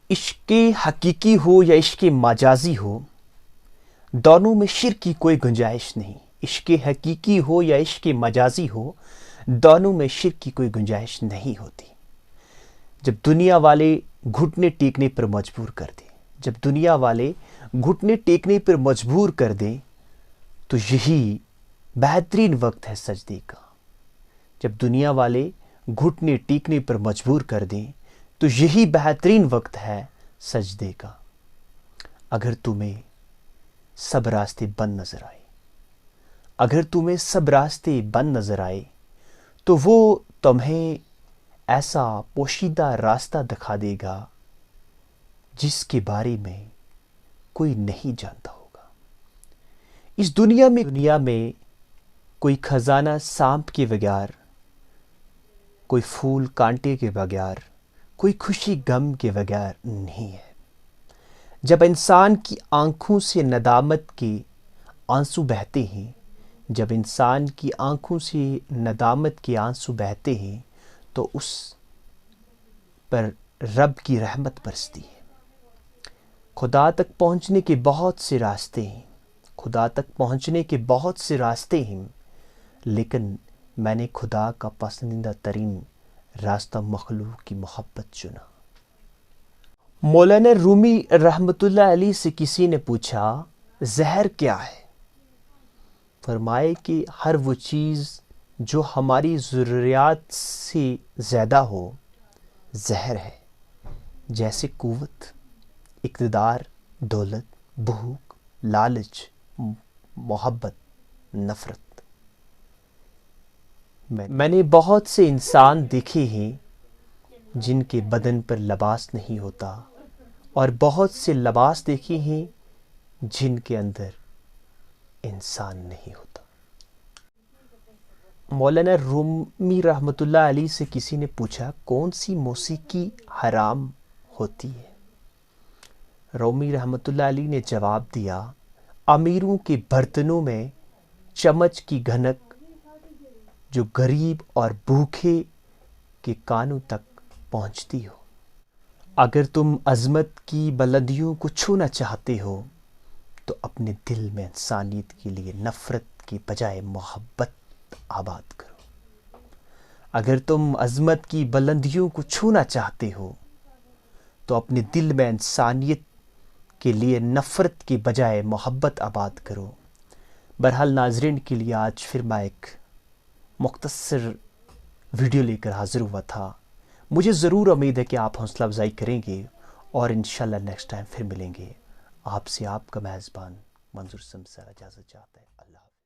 عشق حقیقی ہو یا عشق مجازی ہو، دونوں میں شرک کی کوئی گنجائش نہیں۔ عشق حقیقی ہو یا عشق مجازی ہو، دونوں میں شرک کی کوئی گنجائش نہیں ہوتی۔ جب دنیا والے گھٹنے ٹیکنے پر مجبور کر دیں، جب دنیا والے گھٹنے ٹیکنے پر مجبور کر دیں تو یہی بہترین وقت ہے سجدے کا۔ جب دنیا والے گھٹنے ٹیکنے پر مجبور کر دیں تو یہی بہترین وقت ہے سجدے کا۔ اگر تمہیں سب راستے بند نظر آئے، اگر تمہیں سب راستے بند نظر آئے تو وہ تمہیں ایسا پوشیدہ راستہ دکھا دے گا جس کے بارے میں کوئی نہیں جانتا ہوگا۔ اس دنیا میں کوئی خزانہ سانپ کے بغیر، کوئی پھول کانٹے کے بغیر، کوئی خوشی غم کے بغیر نہیں ہے۔ جب انسان کی آنکھوں سے ندامت کے آنسو بہتے ہیں، جب انسان کی آنکھوں سے ندامت کے آنسو بہتے ہیں تو اس پر رب کی رحمت برستی ہے۔ خدا تک پہنچنے کے بہت سے راستے ہیں، خدا تک پہنچنے کے بہت سے راستے ہیں، لیکن میں نے خدا کا پسندیدہ ترین راستہ مخلوق کی محبت چنا۔ مولانا رومی رحمۃ اللہ علیہ سے کسی نے پوچھا زہر کیا ہے؟ فرمائے کہ ہر وہ چیز جو ہماری ضروریات سے زیادہ ہو زہر ہے، جیسے قوت، اقتدار، دولت، بھوک، لالچ، محبت، نفرت۔ میں نے بہت سے انسان دیکھے ہیں جن کے بدن پر لباس نہیں ہوتا، اور بہت سے لباس دیکھے ہیں جن کے اندر انسان نہیں ہوتا۔ مولانا رومی رحمۃ اللہ علیہ سے کسی نے پوچھا کون سی موسیقی حرام ہوتی ہے؟ رومی رحمۃ اللہ علیہ نے جواب دیا، امیروں کے برتنوں میں چمچ کی گھنک جو غریب اور بھوکے کے کانوں تک پہنچتی ہو۔ اگر تم عظمت کی بلندیوں کو چھونا چاہتے ہو تو اپنے دل میں انسانیت کے لیے نفرت کے بجائے محبت آباد کرو۔ اگر تم عظمت کی بلندیوں کو چھونا چاہتے ہو تو اپنے دل میں انسانیت کے لیے نفرت کے بجائے محبت آباد کرو۔ بہرحال ناظرین کے لیے آج پھر میں ایک مختصر ویڈیو لے کر حاضر ہوا تھا۔ مجھے ضرور امید ہے کہ آپ حوصلہ افزائی کریں گے اور انشاءاللہ نیکسٹ ٹائم پھر ملیں گے۔ آپ سے آپ کا میزبان منظور سمسر اجازت چاہتا ہے۔ اللہ حافظ۔